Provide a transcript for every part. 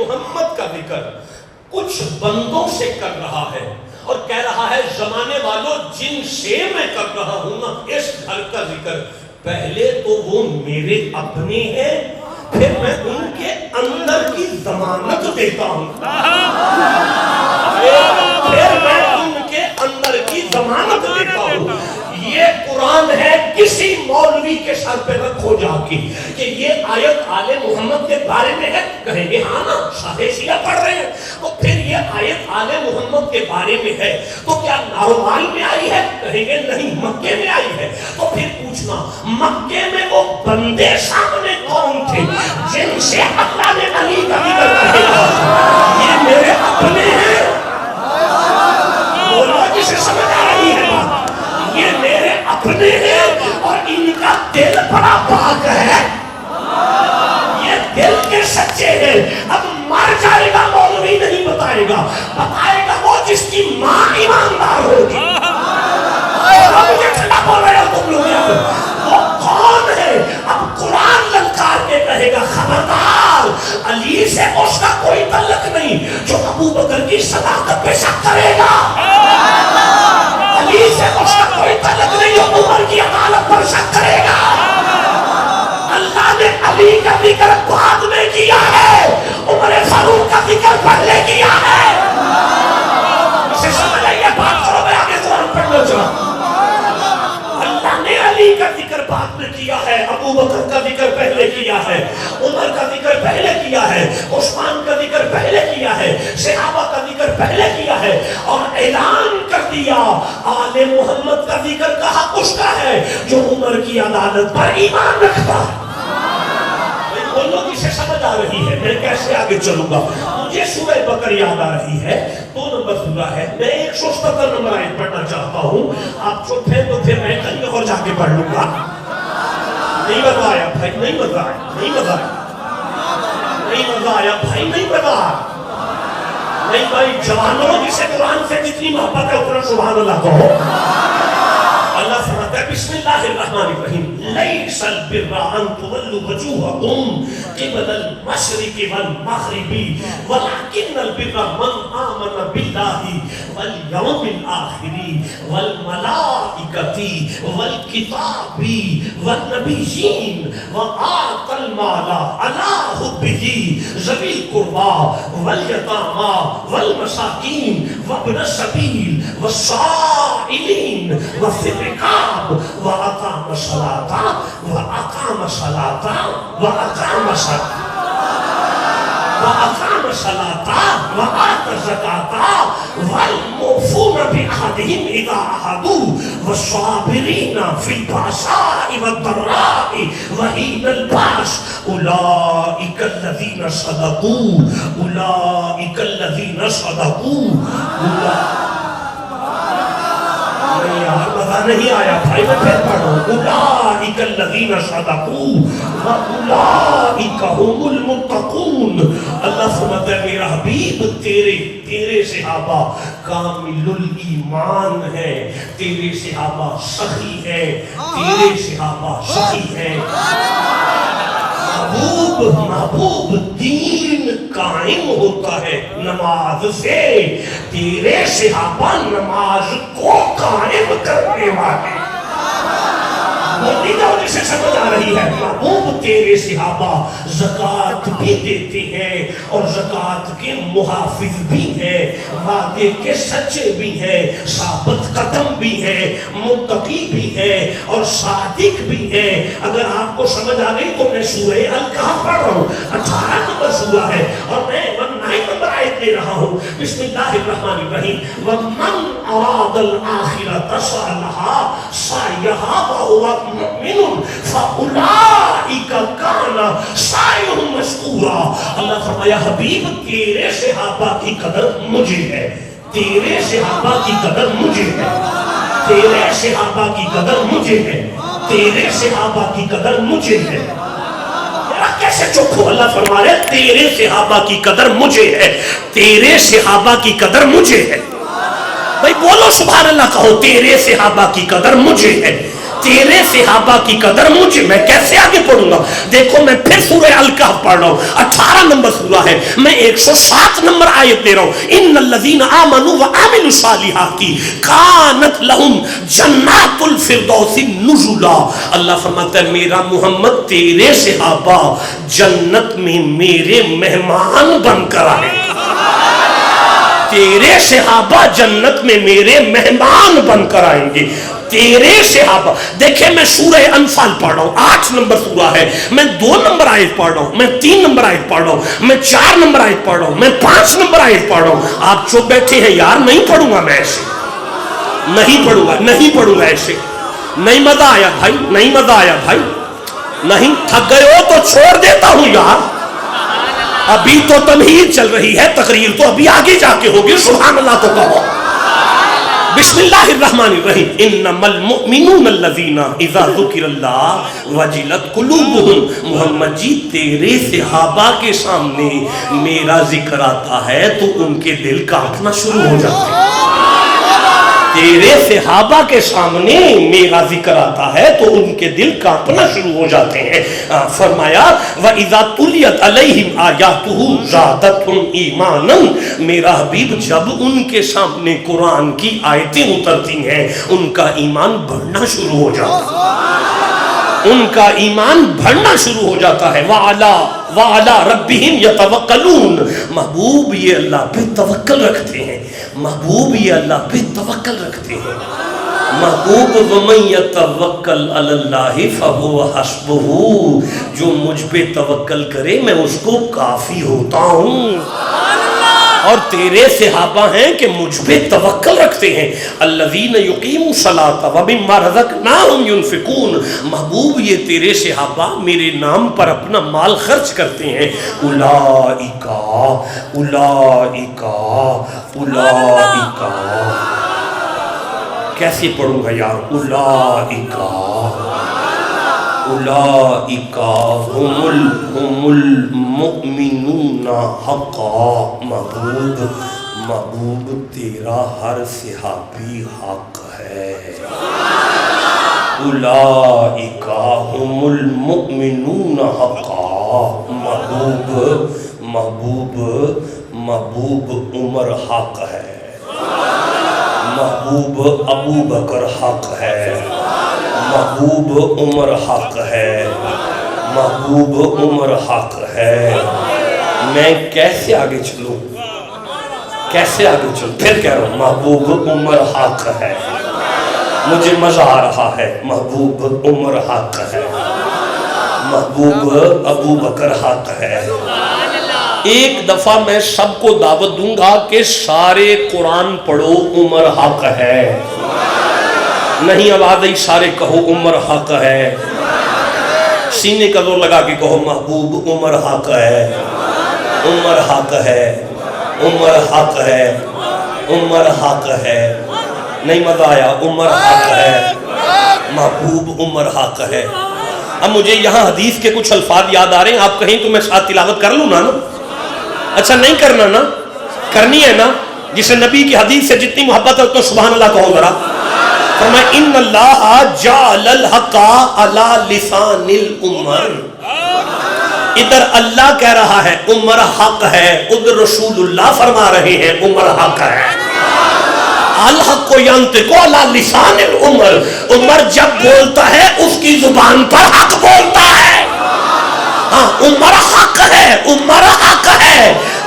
محمد کا ذکر کچھ بندوں سے کر رہا ہے اور کہہ رہا ہے زمانے والوں جن سے میں کر رہا ہوں نا اس گھر کا ذکر، پہلے تو وہ میرے اپنے ہیں، پھر میں ان کے اندر کی ضمانت دیتا ہوں، پھر میں ان کے اندر کی ضمانت دیتا ہوں۔ یہ قرآن ہے، کسی مولوی کے سر پہ رکھو جا کے کہ یہ آیت آل محمد کے بارے میں ہے، کہیں گے ہاں نا شاہ شیعہ پڑھ رہے ہیں، تو پھر یہ آیت آل محمد کے بارے میں ہے تو کیا ناروال میں آئی ہے؟ کہیں گے نہیں مکے میں آئی ہے۔ تو پھر پوچھنا مکے میں وہ بندے سامنے کون تھے جن سے اللہ نے علی کا ذکر کیا؟ یہ میرے اپنے ہیں، بولو جسے سمجھ آ رہی ہے بات، یہ میرے اپنے ہیں اور ان کا دل بڑا پاک ہے، یہ دل کے سچے ہیں۔ اب مر جائے گا مولوی نہیں بتائے گا، بتائے گا وہ جس کی ماں ایماندار ہوگی۔ مجھے ٹھنڈا بول رہے ہو تم لوگ، وہ کون ہے؟ اب قرآن للکار کے کہے گا خبردار، علی سے اس کا کوئی تعلق نہیں جو ابو بکر کی صداقت پہ شک کرے گا، علی سے اس کا کوئی تعلق نہیں جو عمر کی عدالت پر شک کرے گا۔ اللہ نے علی کا ذکر بعد میں کیا ہے، عمر فاروق کا ذکر پہلے کیا ہے۔ اسے سمجھ آئیے بات کرو، میں آگے قرآن پڑھنا چاہتا۔ اللہ نے علی کا ذکر بعد میں کیا ہے، ابو بکر کا ذکر پہلے کیا ہے، عمر کا ذکر پہلے کیا ہے، عثمان کا ذکر پہلے کیا ہے، صحابہ کا ذکر پہلے کیا ہے، اور اعلان کر دیا آل محمد کا ذکر کہا اس کا ہے جو عمر کی عدالت پر ایمان رکھتا ہے۔ بولو کسے سمجھ آ رہی ہے؟ میں کیسے آگے چلوں گا؟ مجھے سورہ بقرہ یاد آ رہی ہے، 2 نمبر سورہ ہے، میں 177 نمبر آیت پڑھنا چاہتا ہوں، آپ چپ ہیں تو پھر میں کہیں اور جا کے پڑھ لوں گا۔ نہیں مزہ آیا بھائی، نہیں مزہ آیا، نہیں مزہ آیا، نہیں مزہ آیا بھائی، نہیں مزہ آیا۔ نہیں بھائی جوانوں جسے قرآن سے جتنی محبت ہے اتنا سبحان اللہ کہو۔ اللہ فرماتا ہے بسم اللہ الرحمن الرحیم لیس البر ان تولوا وجوہکم قبل المشرق والمغرب ولکن البر من آمن باللہ والیوم الآخر والملائکۃ والکتاب والنبیین وآتى المال علی حبہ ذوی القربى والیتامى والمساکین وابن السبیل والسائلین وفی الرقاب وأقام الصلاة وأقام الصلاة وأقام الصلاة وأقام الصلاة وآتى الزكاة والموفون بعهدهم إذا عاهدوا والصابرين في البأساء والضراء وحين البأس أولئك الذين صدقوا أولئك الذين صدقوا نہیں آیا بھائی، میں پھر پڑھوں اولئک الذین صدقوا واولئک هم المتقون۔ اللہ فرماتا ہے میرا حبیب تیرے صحابہ کامل الایمان ہے، تیرے صحابہ سخی ہے، تیرے صحابہ سخی ہے۔ محبوب دین قائم ہوتا ہے نماز سے، تیرے صحابہ نماز کو قائم کرنے والے۔ جسے سمجھ آ رہی ہے، محبوب تیرے صحابہ زکوٰۃ بھی دیتے ہیں اور زکوٰۃ کے محافظ بھی ہیں، وعدے کے سچے بھی ہیں، ثابت قدم بھی ہیں، متقی بھی ہیں اور صادق بھی ہیں۔ اگر آپ کو سمجھ آ گئی تو میں سورہ الکہف پڑھ رہا ہوں، 18 نمبر سورہ ہے اور میں 19 نمبر آیت لے رہا ہوں۔ بسم اللہ الرحمن الرحیم وَمَنْ أَرَادَ الْآخِرَةَ صَالِحًا سَعْيَهَا وَهُوَ مُؤْمِنٌ فَأُولَئِكَ كَانَ سَعْيُهُمْ مَشْكُورًا۔ اللہ فرمایا حبیب تیرے صحابہ کی قدر مجھے ہے، تیرے صحابہ کی قدر مجھے ہے، تیرے صحابہ کی قدر مجھے ہے، تیرے صحابہ کی قدر مجھے ہے۔ کیسے چپ ہو؟ اللہ فرما رہے تیرے صحابہ کی قدر مجھے ہے، تیرے صحابہ کی قدر مجھے ہے۔ بھائی بولو سبحان اللہ کہو، تیرے صحابہ کی قدر مجھے ہے، تیرے صحابہ کی قدر مجھے، میں کیسے آگے پڑھوں گا؟ دیکھو میں پھر سورہ الکہف پڑھ رہا ہوں، 18 نمبر سورہ ہے، میں 107 نمبر آیت دے رہا ہوں. ان الذین آمنوا وعملوا الصالحات کانت لہم جنات الفردوس نزلا. اللہ فرماتا ہے میرا محمد تیرے صحابہ جنت میں میرے مہمان بن کر آئے. تیرے صحابہ جنت میں میرے مہمان بن کر آئیں گے. تیرے صحابہ، دیکھیں میں سورہ انفال پڑھ رہا ہوں، 8 نمبر سورہ ہے، میں 2 نمبر آیت پڑھ رہا ہوں، میں 3 نمبر آیت پڑھ رہا ہوں، میں 4 نمبر آیت پڑھ رہا ہوں، میں 5 نمبر آیت پڑھ رہا ہوں. آپ چپ بیٹھے ہیں یار، نہیں پڑھوں گا میں ایسے، نہیں پڑھوں گا، نہیں پڑھوں گا ایسے. نہیں مزہ آیا بھائی، نہیں مزہ آیا بھائی، نہیں تھک گئے ہو تو چھوڑ دیتا ہوں یار. ابھی تو تمہید چل رہی ہے، تقریر تو ابھی آگے جا کے ہوگی. سبحان اللہ تو کہو. بسم اللہ الرحمن الرحیم. انما المؤمنون الذین اذا ذکر اللہ وجلت قلوبہم. محمد جی تیرے صحابہ کے سامنے میرا ذکر آتا ہے تو ان کے دل کانپنا شروع ہو جاتے ہیں. تیرے صحابہ کے سامنے میرا ذکر آتا ہے تو ان کے دل کانپنا شروع ہو جاتے ہیں. فرمایا وَإِذَا تُلِيَتْ عَلَيْهِمْ آيَاتُهُ زَادَتْهُمْ إِيمَانًا. میرا حبیب جب ان کے سامنے قرآن کی آیتیں اترتی ہیں ان کا ایمان بڑھنا شروع ہو جاتا ہے، ان کا ایمان بڑھنا شروع ہو جاتا ہے. وَعَلَىٰ رَبِّهِمْ يَتَوَكَّلُونَ. محبوب یہ اللہ پہ توکل رکھتے ہیں، محبوب یہ اللہ پہ توکل رکھتے ہیں. محبوب وَمَن يَتَوَكَّلْ عَلَى اللَّهِ فَهُوَ حَسْبُهُ. جو مجھ پہ توکل کرے میں اس کو کافی ہوتا ہوں. اور تیرے صحابہ ہیں کہ مجھ پہ توکل رکھتے ہیں. الذین یقیموا الصلاۃ ومما رزقناہم ينفقون. محبوب یہ تیرے صحابہ میرے نام پر اپنا مال خرچ کرتے ہیں. اولئک اولئک اولئک. کیسے پڑھوں گا یار؟ اولئک اولئک هم المؤمنون حقا. محبوب تیرا ہر صحابی حق ہے. اولئک هم المؤمنون حقا. محبوب عمر حق ہے، محبوب ابو بکر حق ہے، محبوب عمر حق ہے، محبوب عمر حق ہے. میں کیسے آگے چلوں؟ کیسے آگے چلوں؟ پھر کہہ رہا ہوں محبوب عمر حق ہے. مجھے مزہ آ رہا ہے. محبوب عمر حق ہے، محبوب ابو بکر حق ہے. ایک دفعہ میں سب کو دعوت دوں گا کہ سارے قرآن پڑھو، عمر حق ہے. نہیں آواز آئی؟ سارے کہو عمر حق ہے. سینے کا زور لگا کے کہو محبوب عمر حق ہے، عمر حق ہے، عمر حق ہے، عمر حق ہے. نہیں مزہ آیا؟ عمر حق ہے، محبوب عمر حق ہے. اب مجھے یہاں حدیث کے کچھ الفاظ یاد آ رہے ہیں، آپ کہیں تو میں ساتھ تلاوت کر لوں نا؟ اچھا نہیں کرنا نا؟ کرنی ہے نا؟ جسے نبی کی حدیث سے جتنی محبت ہے تو سبحان اللہ کہو ذرا. فرمایا ان اللہ جعل الحق علی لسان العمر. ادھر اللہ کہہ رہا ہے عمر حق ہے، ادھر رسول اللہ فرما رہے ہیں عمر حق ہے. الحق ینطق علی لسان العمر. عمر جب بولتا ہے اس کی زبان پر حق بولتا ہے. ہاں عمر حق ہے، عمر حق ہے،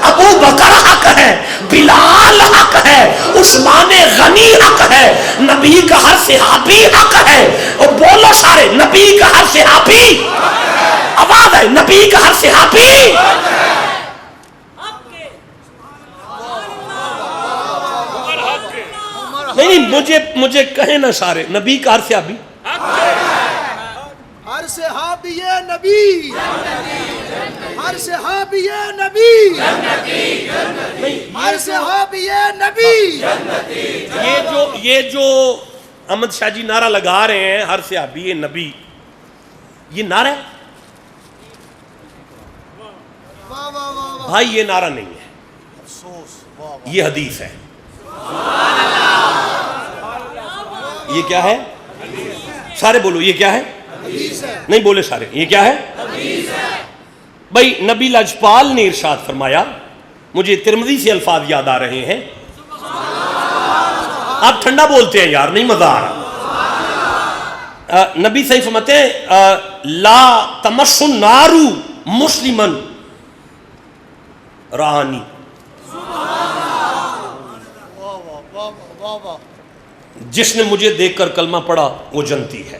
ابو بکر حق ہے، بلال حق ہے، عثمان غنی حق ہے، نبی کا ہر صحابی حق ہے. اور بولو سارے نبی کا ہر صحابی. آواز ہے نبی کا ہر صحابی. نہیں مجھے کہیں نہ سارے نبی کا ہر صحابی. ہر صحابی نبی، ہر صحابی نبی، ہر صحابی نبی. یہ جو احمد شاہ جی نعرہ لگا رہے ہیں ہر صحابی نبی، یہ نعرہ ہے بھائی؟ یہ نعرہ نہیں ہے، یہ حدیث ہے. یہ کیا ہے؟ سارے بولو یہ کیا ہے؟ نہیں بولے سارے، یہ کیا ہے؟ بھائی نبی لاجپال نے ارشاد فرمایا، مجھے ترمذی سے الفاظ یاد آ رہے ہیں، آپ ٹھنڈا بولتے ہیں یار، نہیں مزہ آ رہا۔ نبی صحیح فرماتے ہیں لا تمس النار مسلمن رانی، جس نے مجھے دیکھ کر کلمہ پڑھا وہ جنتی ہے۔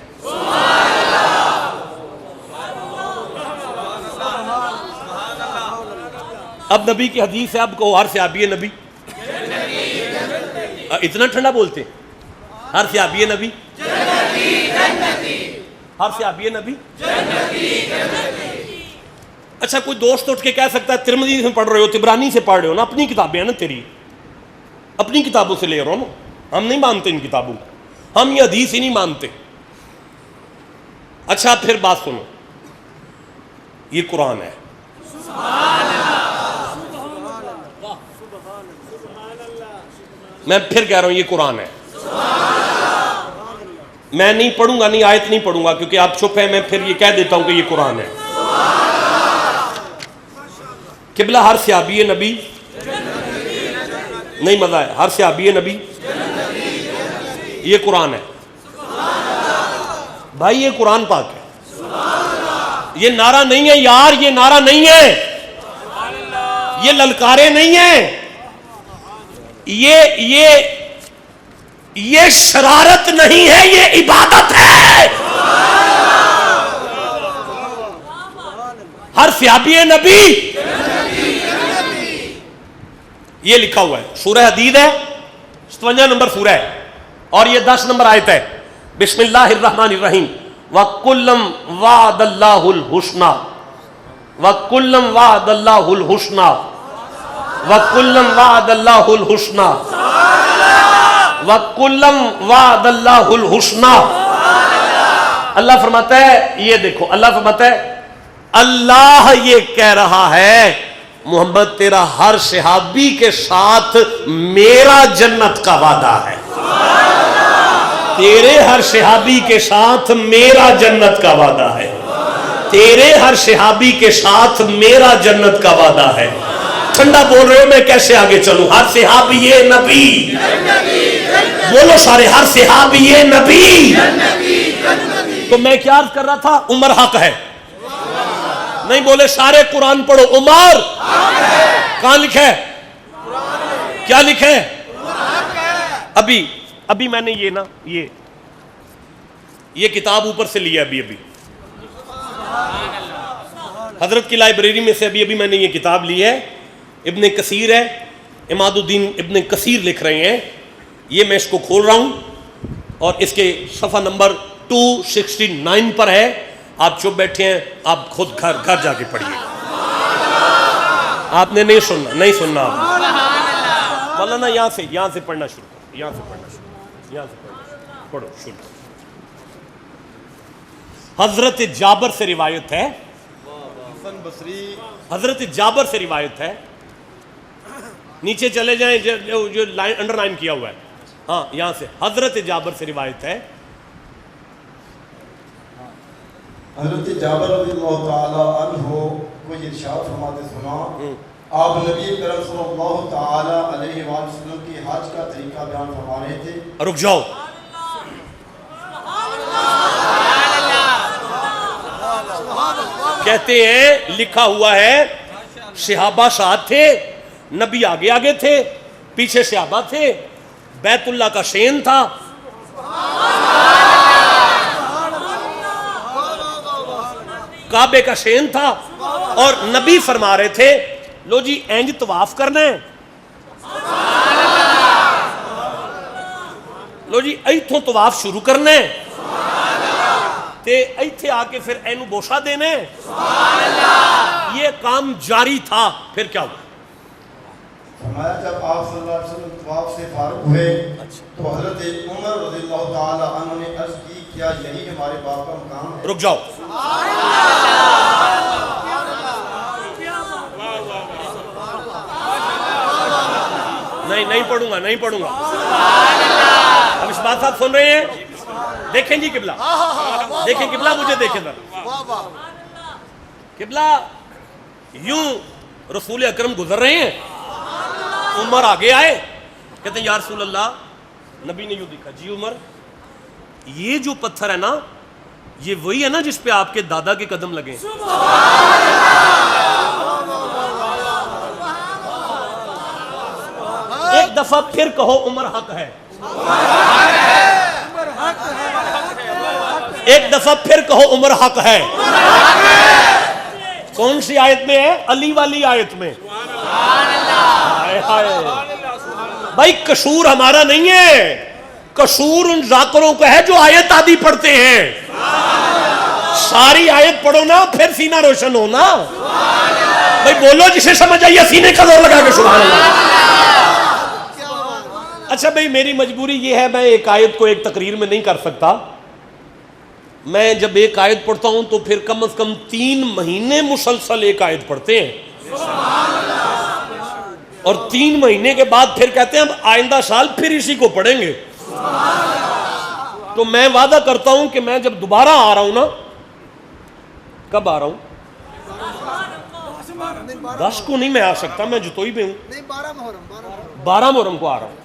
اب نبی کی حدیث ہے، اب کو ہر صحابی نبی، اتنا ٹھنڈا بولتے ہیں، ہر صحابی نبی، ہر صحابی نبی۔ اچھا کوئی دوست اٹھ کے کہہ سکتا ہے ترمذی سے پڑھ رہے ہو، تبرانی سے پڑھ رہے ہو نا، اپنی کتابیں ہیں نا تیری، اپنی کتابوں سے لے رہا ہو نا، ہم نہیں مانتے ان کتابوں کو، ہم یہ حدیث ہی نہیں مانتے۔ اچھا پھر بات سنو، یہ قرآن ہے، میں پھر کہہ رہا ہوں یہ قرآن ہے، میں نہیں پڑھوں گا، نہیں آیت نہیں پڑھوں گا کیونکہ آپ چپ ہیں، میں پھر یہ کہہ دیتا ہوں کہ یہ قرآن ہے۔ قبلہ ہر صحابی نبی، نہیں مزہ ہے، ہر صحابی نبی، یہ قرآن ہے بھائی، یہ قرآن پاک ہے، یہ نعرہ نہیں ہے یار، یہ نعرہ نہیں ہے، یہ للکارے نہیں ہیں، یہ شرارت نہیں ہے، یہ عبادت ہے۔ ہر صحابی نبی یہ لکھا ہوا ہے، سورہ حدید ہے، 57 نمبر سورہ ہے، اور یہ 10 نمبر آیت ہے، بسم اللہ الرحمن الرحیم، وَكُلًّا وَعَدَ اللَّهُ الْحُسْنَى وَكُلًّا وَعَدَ اللَّهُ الْحُسْنَى وَكُلًّا وَعَدَ اللَّهُ الْحُسْنَى وَكُلًّا وَعَدَ اللَّهُ الْحُسْنَى۔ اللہ فرماتا ہے، یہ دیکھو اللہ فرماتا ہے، اللہ یہ کہہ رہا ہے محمد تیرا ہر صحابی کے ساتھ میرا جنت کا وعدہ ہے، تیرے ہر صحابی کے ساتھ میرا جنت کا وعدہ ہے، تیرے ہر صحابی کے ساتھ میرا جنت کا وعدہ ہے۔ ٹھنڈا بول رہے ہو، میں کیسے آگے چلوں؟ ہر صحابی نبی، بولو سارے، ہر صحابی نبی۔ تو میں کیا عرض کر رہا تھا؟ عمر حق ہے، نہیں بولے سارے، قرآن پڑھو، عمر کہاں لکھا ہے؟ کیا لکھا ہے؟ ابھی میں نے یہ نا یہ کتاب اوپر سے لیا، ابھی حضرت کی لائبریری میں سے ابھی میں نے یہ کتاب لی ہے، ابن کثیر ہے، عماد الدین ابن کثیر لکھ رہے ہیں، یہ میں اس کو کھول رہا ہوں اور اس کے صفحہ نمبر 269 پر ہے، آپ چپ بیٹھے ہیں، آپ خود گھر جا کے پڑھیے، آپ نے نہیں سننا آپ مولانا یہاں سے پڑھنا شروع کرو، یہاں سے پڑھو شروع۔ حضرت جابر سے روایت ہے، حضرت جابر سے روایت ہے، نیچے چلے جائیں جو لائن انڈر لائن کیا ہوا ہے، ہاں یہاں سے حضرت جابر سے روایت ہے، حضرت جابر رضی اللہ تعالی عنہ کو یہ ارشاد فرماتے سنا، آپ نبی کرم صلی اللہ تعالی علیہ وآلہ وسلم کی حج کا طریقہ بیان فرما رہے تھے۔ رک جاؤ، کہتے ہیں لکھا ہوا ہے صحابہ ساتھ تھے، نبی آگے آگے تھے، پیچھے صحابہ تھے، بیت اللہ کا شین تھا، کعبے کا شین تھا، اور نبی فرما رہے تھے لو جی اینج طواف کرنا ہے، لو جی ایتھوں طواف شروع کرنا ہے تے ایتھے آ کے پھر اینو بوسا دینا ہے، یہ کام جاری تھا۔ پھر کیا ہوا؟ فرمایا جب آپ صلی اللہ علیہ وسلم طواف سے فارغ ہوئے تو حضرت عمر رضی اللہ تعالی عنہ نے عرض کی کیا یہی ہمارے باپ کا مقام ہے؟ رک جاؤ، نہیں پڑھوں گا اب اس بات آپ سن رہے ہیں؟ دیکھیں جی قبلہ، دیکھیں قبلہ، مجھے دیکھیں ذرا قبلہ. یوں رسول اکرم گزر رہے ہیں، عمر آگے آئے، کہتے ہیں یا رسول اللہ. نبی نے یوں دیکھا، جی عمر یہ جو پتھر ہے نا یہ وہی ہے نا جس پہ آپ کے دادا کے قدم لگے. ایک دفعہ پھر کہو عمر حق ہے. ایک دفعہ پھر کہو عمر حق ہے. کون سی آیت میں ہے؟ علی والی آیت میں. بھائی قصور ہمارا نہیں ہے، قصور ان ذاکروں کا ہے جو آیت آدھی پڑھتے ہیں. ساری آیت پڑھو نا پھر سینہ روشن ہو نا. بھائی بولو جسے سمجھ آئیے سینے کا زور لگا کے سبحان اللہ. اچھا بھائی میری مجبوری یہ ہے، میں ایک آیت کو ایک تقریر میں نہیں کر سکتا. میں جب ایک آیت پڑھتا ہوں تو پھر کم از کم 3 مہینے مسلسل ایک آیت پڑھتے ہیں، اور 3 مہینے کے بعد پھر کہتے ہیں ہم آئندہ سال پھر اسی کو پڑھیں گے. تو میں وعدہ کرتا ہوں کہ میں جب دوبارہ آ رہا ہوں نا، کب آ رہا ہوں؟ 10 کو نہیں میں آ سکتا، میں جتوئی میں ہوں. 12 محرم کو آ رہا ہوں.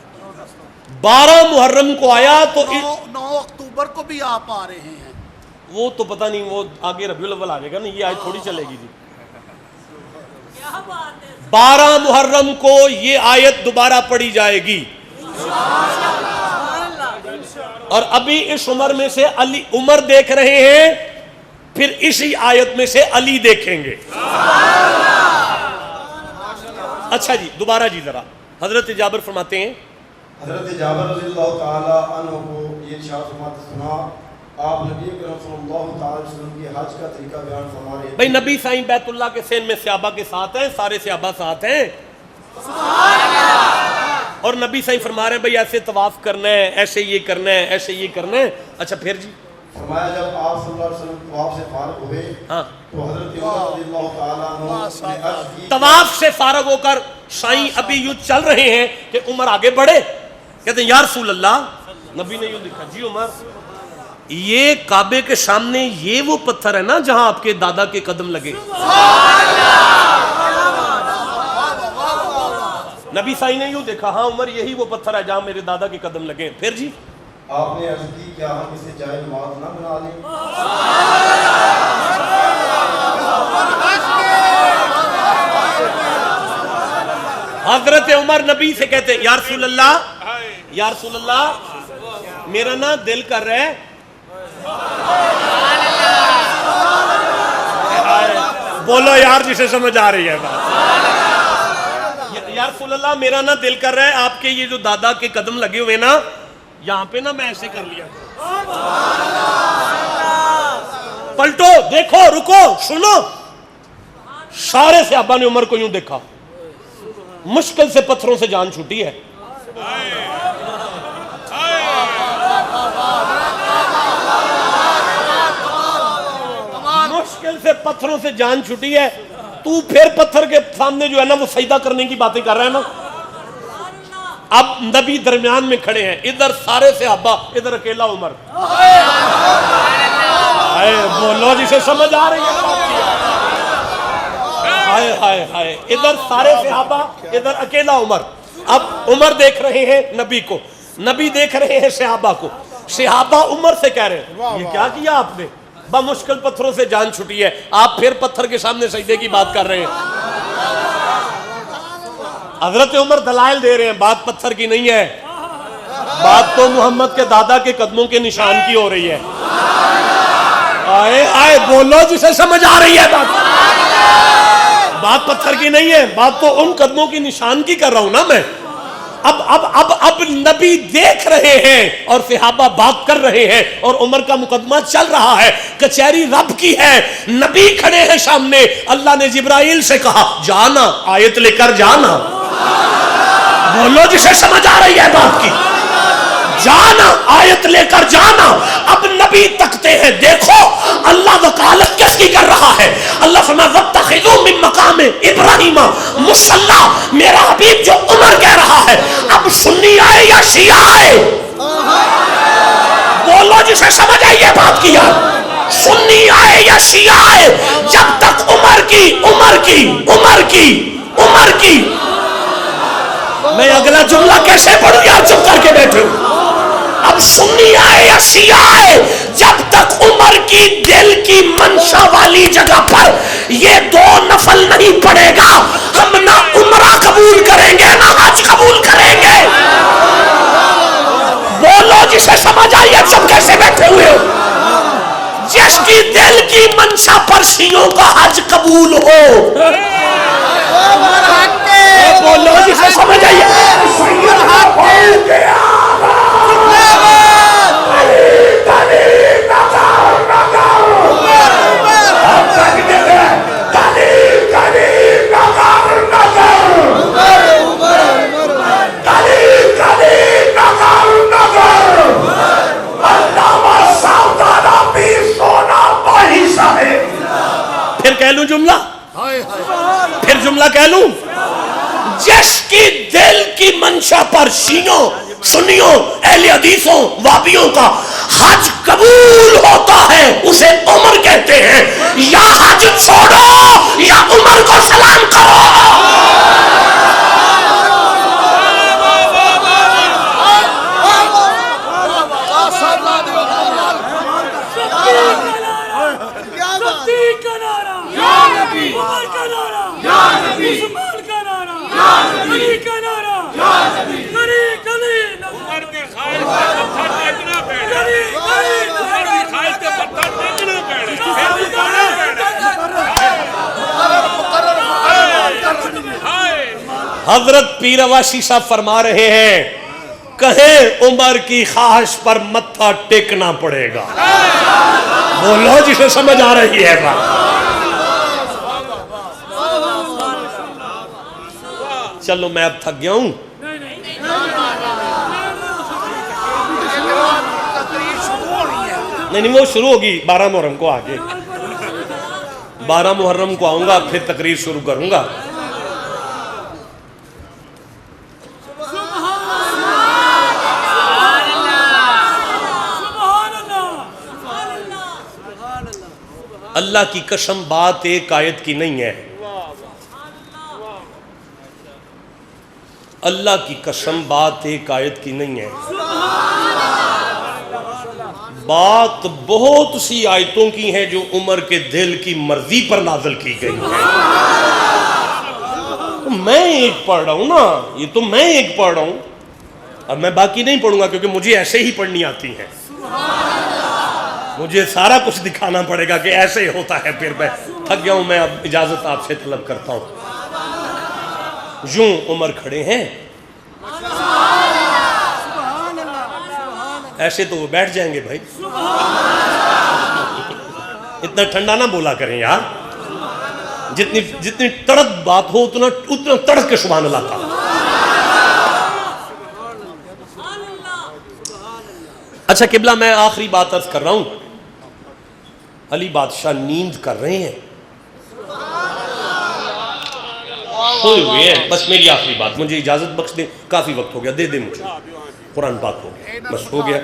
12 محرم کو آیا تو 9 اکتوبر کو بھی آپ آ رہے ہیں. وہ تو پتہ نہیں، وہ آگے ربیع الاول آ جائے گا نا، یہ آج تھوڑی چلے گی جی. 12 محرم کو یہ آیت دوبارہ پڑھی جائے گی، اور ابھی اس عمر میں سے علی عمر دیکھ رہے ہیں، پھر اسی آیت میں سے علی دیکھیں گے. اچھا جی دوبارہ جی ذرا حضرت جابر فرماتے ہیں، حضرت جابر رضی اللہ تعالی عنہ کو یہ ارشاد فرماتے سنا آپ نبی کریم صلی اللہ تعالی وسلم کی حج کا طریقہ بیان فرما رہے ہیں. بھائی نبی سائیں بیت اللہ کے سین میں صحابہ کے ساتھ ہیں، سارے صحابہ ساتھ ہیں، اور نبی سائیں فرما رہے ہیں بھئی ایسے طواف کرنا ہے، ایسے یہ کرنا ہے، ایسے یہ کرنا ہے. اچھا پھر جی فرمایا جب آپ صلی اللہ علیہ وسلم طواف سے فارغ ہوئے ہاں تو حضرت عمر رضی اللہ تعالی عنہ نے عرض کی طواف سے فارغ ہو کر سائیں ابھی یوں چل رہے ہیں کہ عمر آگے بڑھے، کہتے ہیں یا رسول اللہ. نبی نے یوں دیکھا، جی عمر یہ کعبے کے سامنے یہ وہ پتھر ہے نا جہاں آپ کے دادا کے قدم لگے. نبی سائی نے یوں دیکھا، ہاں عمر یہی وہ پتھر ہے جہاں میرے دادا کے قدم لگے. پھر جی آپ نے عرض کی کیا ہم اسے جائے نماز نہ بنا لیں؟ حضرت عمر نبی سے کہتے ہیں یا رسول اللہ، یا رسول اللہ میرا نا دل کر رہا ہے، بولو یار جسے سمجھ آ رہی ہے بات. یا رسول اللہ میرا نا دل کر رہا ہے آپ کے یہ جو دادا کے قدم لگے ہوئے نا یہاں پہ نا میں ایسے کر لیا. پلٹو دیکھو رکو سنو. سارے صحابہ نے عمر کو یوں دیکھا، مشکل سے پتھروں سے جان چھوٹی ہے. مشکل سے پتھروں سے جان چھوٹی ہے. تو پھر پتھر کے سامنے جو ہے نا وہ سجدہ کرنے کی باتیں کر رہا ہے نا. اب نبی درمیان میں کھڑے ہیں، ادھر سارے صحابہ، ادھر اکیلا عمر. بولو جسے سمجھ آ رہی ہے. ہائے ہائے ہائے، ادھر سارے صحابہ، ادھر اکیلا عمر. اب عمر دیکھ رہے ہیں نبی کو، نبی دیکھ رہے ہیں صحابہ کو. صحابہ عمر سے کہہ رہے ہیں یہ کیا کیا آپ نے، بمشکل پتھروں سے جان چھٹی ہے، آپ پھر پتھر کے سامنے سجدے کی بات کر رہے ہیں. حضرت عمر دلائل دے رہے ہیں بات پتھر کی نہیں ہے، بات تو محمد کے دادا کے قدموں کے نشان کی ہو رہی ہے. آئے آئے بولو جسے سمجھ آ رہی ہے. بات پتھر کی نہیں ہے، بات تو ان قدموں کی نشان کی کر رہا ہوں نا میں. اب نبی دیکھ رہے ہیں اور صحابہ بات کر رہے ہیں اور عمر کا مقدمہ چل رہا ہے. کچہری رب کی ہے، نبی کھڑے ہیں سامنے. اللہ نے جبرائیل سے کہا جانا آیت لے کر جانا. بولو جسے سمجھ آ رہی ہے بات کی. جانا آیت لے کر جانا. اب نبی تکتے ہیں، دیکھو اللہ وکالت کس کی کر رہا ہے. اللہ فرمایا واتخذوا من مقام ابراہیم مصلی. میرا حبیب جو عمر کہہ رہا ہے اب سنی آئے یا شیعہ آئے، بولو جسے سمجھ بات کیا. سنی آئے یا شیعہ آئے, جب تک عمر کی میں اگلا جملہ کیسے پڑھوں یار, چپ کر کے بیٹھے ہوں. اب سنی آئے یا شیعہ آئے, جب تک عمر کی دل کی منشا والی جگہ پر یہ دو نفل نہیں پڑے گا, ہم نہ عمرہ قبول کریں گے نہ حج قبول کریں گے. بولو جسے سمجھ آئی ہے, سب کیسے بیٹھے ہوئے ہو. جس کی دل کی منشا پر شیعوں کا حج قبول ہو, بولو جسے سمجھ آئی ہے. پھر کہہ لوں جملہ, پھر جملہ کہہ لوں. جس کی دل کی منشا پر شیعوں, سنیوں, اہل حدیثوں, وابیوں کا حج قبول ہوتا ہے, اسے عمر کہتے ہیں. یا حج چھوڑو یا عمر کو سلام کرو. حضرت پیر عواشی صاحب فرما رہے ہیں, کہیں عمر کی خواہش پر متھا ٹیکنا پڑے گا. بولو جسے سمجھ آ رہی ہے بات. چلو میں اب تھک گیا ہوں. نہیں وہ شروع ہوگی 12 محرم کو. آگے 12 محرم کو آؤں گا, پھر تقریر شروع کروں گا. اللہ کی قسم بات ایک آیت کی نہیں ہے, اللہ کی قسم بات ایک آیت کی نہیں ہے, بات بہت سی آیتوں کی ہیں جو عمر کے دل کی مرضی پر نازل کی گئی ہیں. میں ایک پڑھ رہا ہوں نا, یہ تو میں ایک پڑھ رہا ہوں, اب میں باقی نہیں پڑھوں گا کیونکہ مجھے ایسے ہی پڑھنی آتی ہیں. مجھے سارا کچھ دکھانا پڑے گا کہ ایسے ہی ہوتا ہے. پھر میں تھک گیا ہوں, میں اب اجازت آپ سے طلب کرتا ہوں. یوں عمر کھڑے ہیں, ایسے تو وہ بیٹھ جائیں گے بھائی. اتنا ٹھنڈا نہ بولا کریں یار, جتنی تڑک بات ہو اتنا تڑک کے سبحان اللہ تعالی. اچھا قبلہ, میں آخری بات عرض کر رہا ہوں. علی بادشاہ نیند کر رہے ہیں, سوئے ہوئے ہیں. بس میری آخری بات, مجھے اجازت بخش دیں, کافی وقت ہو گیا, دے دیں مجھے. قرآن پاک ہو گیا, بس ہو گیا.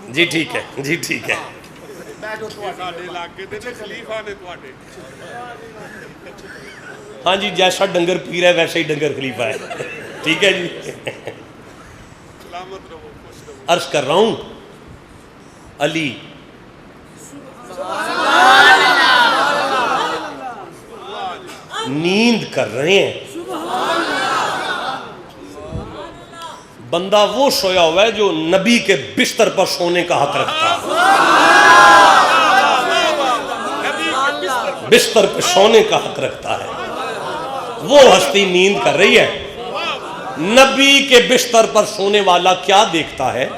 جی ٹھیک ہے, جی ٹھیک ہے. ہاں جی, جیسا ڈنگر پیر ہے ویسے ہی ڈنگر خلیفہ ہے. ٹھیک ہے جی. عرض کر رہا ہوں, علی نیند کر رہے ہیں. بندہ وہ سویا ہوا ہے جو نبی کے بستر پر سونے کا حق رکھتا ہے. بستر پر سونے کا حق رکھتا ہے, وہ ہستی نیند کر رہی ہے. نبی کے بستر پر سونے والا کیا دیکھتا ہے,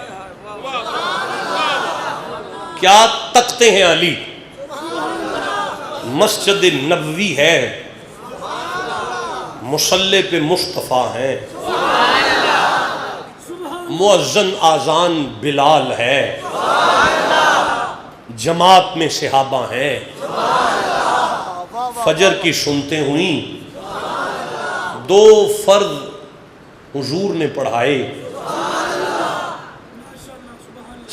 کیا تکتے ہیں علی؟ مسجد نبوی ہے, مصلی پہ مصطفیٰ ہیں, مؤذن آذان بلال ہے, جماعت میں صحابہ ہیں, فجر کی سنتے ہوئیں, 2 فرض حضور نے پڑھائے,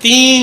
3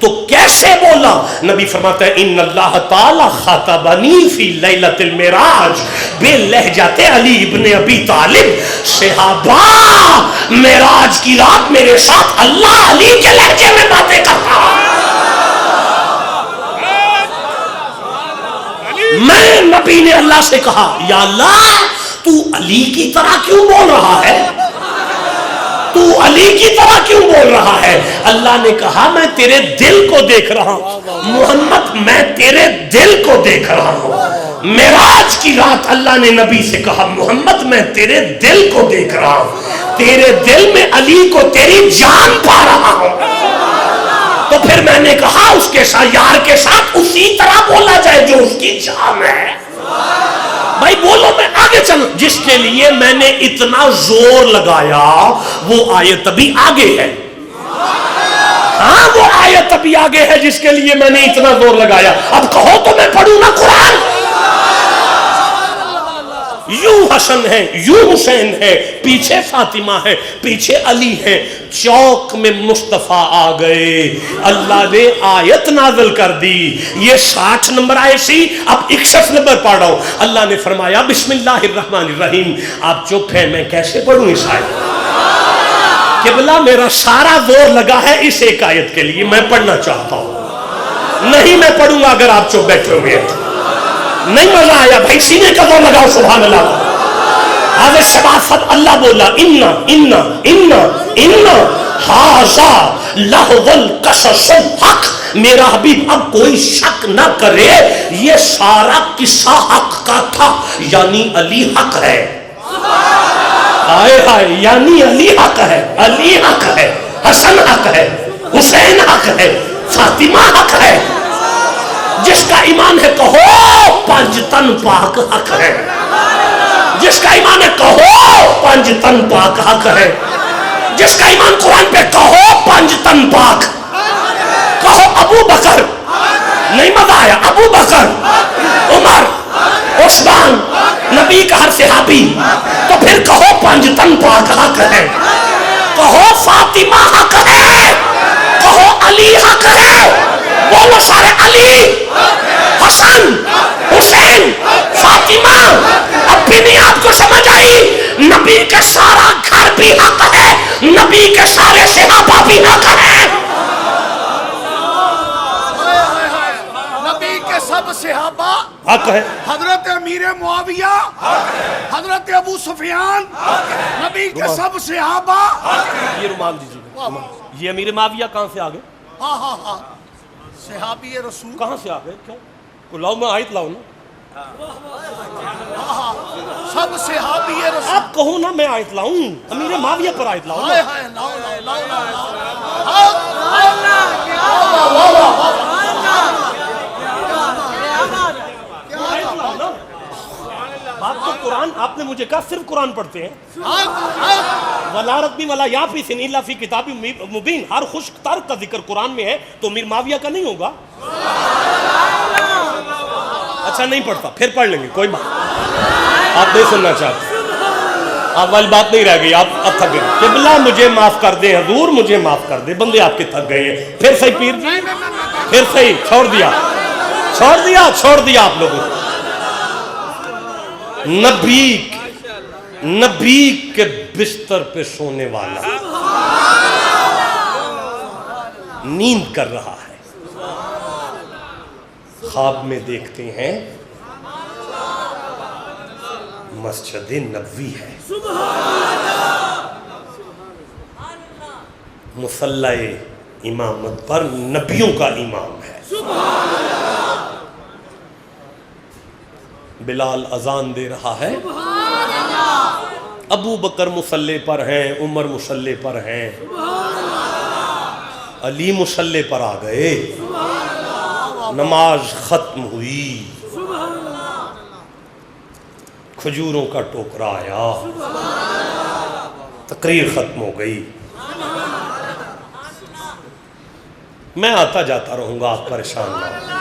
تو کیسے بولا؟ نبی فرماتا ہے ان اللہ تعالی خاطبنی فی لیلۃ المعراج بلہجۃ علی ابن ابی طالب. صحابہ معراج کی رات میرے ساتھ اللہ علی کے لہجے میں باتیں کرتا. میں نبی نے اللہ سے کہا یا اللہ تو علی کی طرح کیوں بول رہا ہے؟ تو علی کی طرح کیوں بول رہا ہے؟ اللہ نے کہا میں تیرے دل کو دیکھ رہا ہوں محمد، میں تیرے دل کو دیکھ رہا ہوں. معراج کی رات اللہ نے نبی سے کہا محمد میں تیرے دل کو دیکھ رہا ہوں، تیرے دل میں علی کو تیری جان پا رہا ہوں. تو پھر میں نے کہا اس کے ساتھ یار کے ساتھ اسی طرح بولا جائے جو اس کی جان ہے. بھائی بولو میں آگے چلوں. جس کے لیے میں نے اتنا زور لگایا وہ آیت ابھی آگے ہے. ہاں وہ آیت ابھی آگے ہے جس کے لیے میں نے اتنا زور لگایا. اب کہو تو میں پڑھوں نا قرآن. یوں حسن ہے، یوں حسین ہے، پیچھے فاطمہ ہے، پیچھے علی ہے. چوک میں مصطفیٰ آ گئے، اللہ نے آیت نازل کر دی. یہ 60 نمبر آئے سی، اب 61 نمبر پڑھ رہا ہوں. اللہ نے فرمایا بسم اللہ الرحمن الرحیم. آپ چپ ہیں، میں کیسے پڑھوں اس آیت؟ قبلہ میرا سارا زور لگا ہے اس ایک آیت کے لیے، میں پڑھنا چاہتا ہوں. نہیں میں پڑھوں گا اگر آپ چپ بیٹھے ہوئے ہیں. نہیں مزہ آیا بھائی، سینے کا زور لگاؤ سبحان اللہ. حضرت شباست اللہ بولا ان ھذا لہو القصص الحق. میرا حبیب اب کوئی شک نہ کرے یہ سارا قصہ حق کا تھا، یعنی علی حق ہے. ہائے ہائے، یعنی علی حق ہے، علی حق ہے، حسن حق ہے، حسین حق ہے، فاطمہ حق ہے. جس کا ایمان ہے کہو پنج تن پاک حق ہے. جس کا ایمان ہے کہو پنج تن پاک حق ہے. جس کا ایمان قرآن پہ کہو پنج تن پاک. کہو ابو بکر. نہیں مزہ آیا؟ ابو بکر، عمر، عثمان، نبی کا ہر صحابی. تو پھر کہو پنج تن پاک حق ہے. کہو فاطمہ حق ہے، کہو علی حق ہے. بولو سارے علی، حسن، حسین، فاطمہ. اب بھی نہیں آپ کو سمجھ آئی؟ نبی کا سارا گھر بھی حق ہے، نبی کے سارے صحابہ بھی حق ہے. نبی کے سب صحابہ حق ہے. حضرت امیر معاویہ، حضرت ابو سفیان، نبی کے سب صحابہ. یہ رومال دیجیے. یہ امیر معاویہ کہاں سے آگے؟ ہاں ہاں ہاں، صحابی رسول کہاں سے آگے؟ کیوں لاؤ میں آیت لاؤں نا. سب صحابی رسول. آپ کہو نا میں آیت لاؤں، امیر معاویہ پر آیت لاؤں. ہائے ہائے، لاؤ لاؤ لاؤ لاؤ. بات تو قرآن، آپ نے مجھے کہا صرف قرآن پڑھتے ہیں. وَلَا رَبِّ وَلَا يَعْفِسٍ إِلَّا فِي كِتَابٍ مُبِينٍ. ہر خوش ترک کا ذکر قرآن میں ہے تو امیر معاویہ کا نہیں ہوگا؟ اچھا نہیں پڑھتا، پھر پڑھ لیں گے، کوئی بات. آپ نہیں سننا چاہتے، آپ والی بات نہیں رہ گئی، آپ اب تھک گئے. قبلہ مجھے معاف کر دیں، حضور مجھے معاف کر دیں، بندے آپ کے تھک گئے ہیں. پھر صحیح پیر جی، پھر صحیح. چھوڑ دیا آپ لوگوں. نبی کے بستر پہ سونے والا نیند کر رہا ہے، خواب میں دیکھتے ہیں مسجد نبوی ہے، مصلی امامت پر نبیوں کا امام ہے. بلال اذان دے رہا ہے، ابو بکر مصلی پر ہیں، عمر مصلی پر ہیں، علی مصلی پر آ گئے. نماز ختم ہوئی، کھجوروں کا ٹوکرا آیا، تقریر ختم ہو گئی. میں آتا جاتا رہوں گا، آپ پریشان نہ ہوں.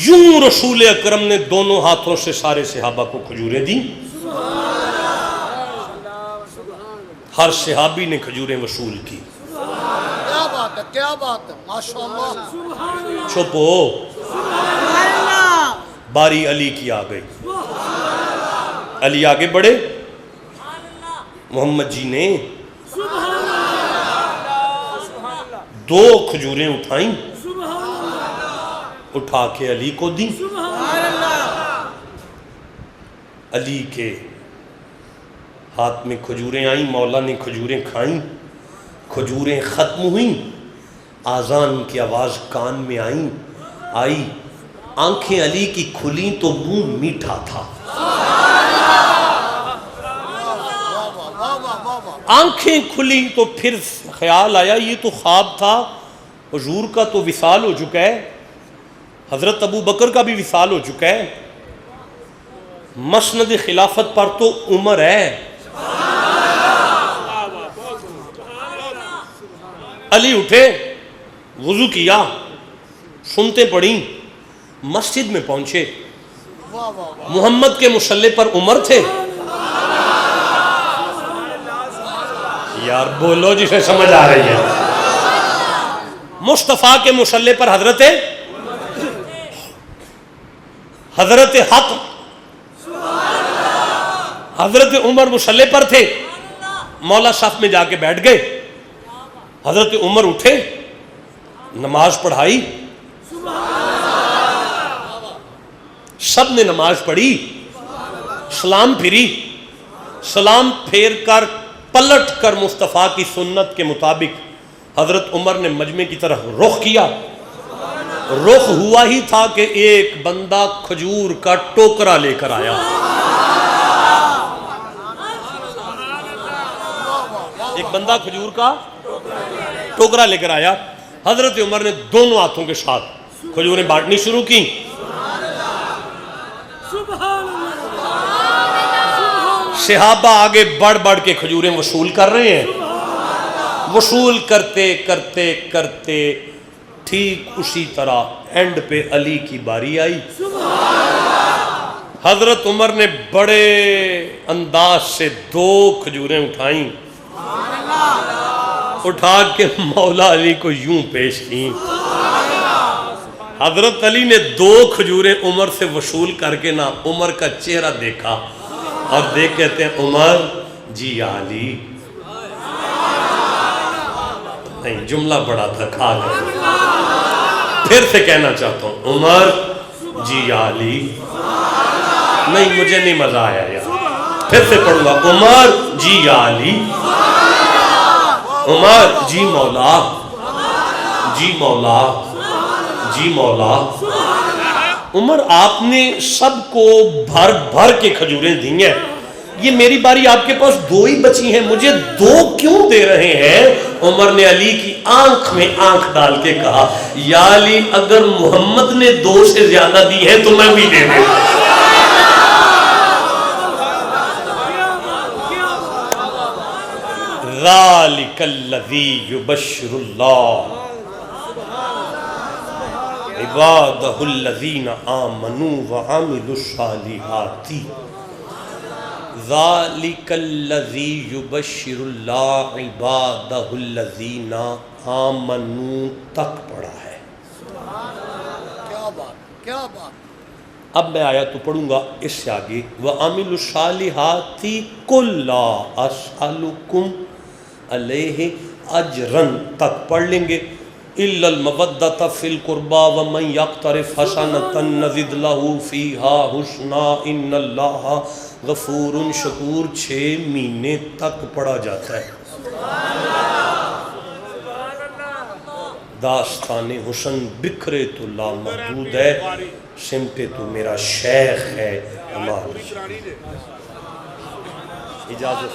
یوں رسول اکرم نے دونوں ہاتھوں سے سارے صحابہ کو کھجوریں دیں. ہر صحابی نے کھجوریں وصول کی. بات ہے، کیا بات ہے، ماشاءاللہ. چپ ہو. باری علی کی آ گئی. علی آگے بڑھے. محمد جی نے 2 کھجوریں اٹھائیں, اٹھا کے علی کو دیں. علی کے ہاتھ میں کھجوریں آئیں, مولا نے کھجوریں کھائیں, کھجوریں ختم ہوئیں, آذان کی آواز کان میں آئی, آنکھیں علی کی کھلیں تو منہ میٹھا تھا. آنکھیں کھلیں تو پھر خیال آیا یہ تو خواب تھا, حضور کا تو وصال ہو چکا ہے, حضرت ابو بکر کا بھی وصال ہو چکا ہے, مسند خلافت پر تو عمر ہے. علی اٹھے, وضو کیا, سنتے پڑھیں, مسجد میں پہنچے. محمد کے مصلی پر عمر تھے. یار بولو جسے سمجھ آ رہی ہے. مصطفیٰ کے مصلی پر حضرت حق حضرت عمر مصلی پر تھے. مولا صف میں جا کے بیٹھ گئے. حضرت عمر اٹھے, نماز پڑھائی, سب نے نماز پڑھی, سلام پھری, سلام پھیر کر پلٹ کر مصطفیٰ کی سنت کے مطابق حضرت عمر نے مجمع کی طرف رخ کیا. رخ ہوا ہی تھا کہ ایک بندہ کھجور کا ٹوکرا لے کر آیا. ایک بندہ کھجور کا ٹوکرا لے کر آیا. حضرت عمر نے دونوں ہاتھوں کے ساتھ کھجوریں بانٹنی شروع کی. صحابہ آگے بڑھ بڑھ کے کھجوریں وصول کر رہے ہیں. وصول کرتے کرتے کرتے ٹھیک اسی طرح اینڈ پہ علی کی باری آئی. حضرت عمر نے بڑے انداز سے 2 کھجوریں اٹھائیں, اٹھا کے مولا علی کو یوں پیش کی. حضرت علی نے 2 کھجوریں عمر سے وصول کر کے نا عمر کا چہرہ دیکھا اور دیکھ کہتے ہیں عمر جی علی. نہیں جملہ بڑا تھا, کھا گئے. پھر سے کہنا چاہتا ہوں عمر جی علی. نہیں مجھے نہیں مزہ آیا یار, پھر سے پڑھوں گا عمر جی علی, عمر جی مولا, جی مولا, جی مولا. عمر آپ نے سب کو بھر بھر کے کھجوریں دی ہیں, یہ میری باری آپ کے پاس 2 ہی بچی ہیں, مجھے 2 کیوں دے رہے ہیں؟ عمر نے علی کی آنکھ میں آنکھ ڈال کے کہا یا علی اگر محمد نے 2 سے زیادہ دی ہیں تو میں بھی دے دوں. ذالک الذی یبشر اللہ عبادہ الذین آمنوا وعملوا الصالحات. ذالک الذی یبشر اللہ عبادہ الذین آمنوا تک پڑھا ہے. کیا بات، کیا بات. اب میں آیت تو پڑھوں گا اس سے آگے وَعَمِلُوا الصَّالِحَاتِ قُلْ لَا أَسْأَلُكُمْ عَلَيْهِ أَجْرًا تک پڑھ لیں گے. إِلَّا الْمَوَدَّةَ فِي الْقُرْبَى وَمَنْ يَقْتَرِفْ حَسَنَةً نَزِدْ لَهُ فِيهَا حُسْنًا إِنَّ اللَّهَ غَفُورٌ شَكُورٌ. 6 مہینے تک پڑھا جاتا ہے. داستان حسن بکھرے تو لامحدود ہے, سمٹے تو میرا شیخ ہے. اجازت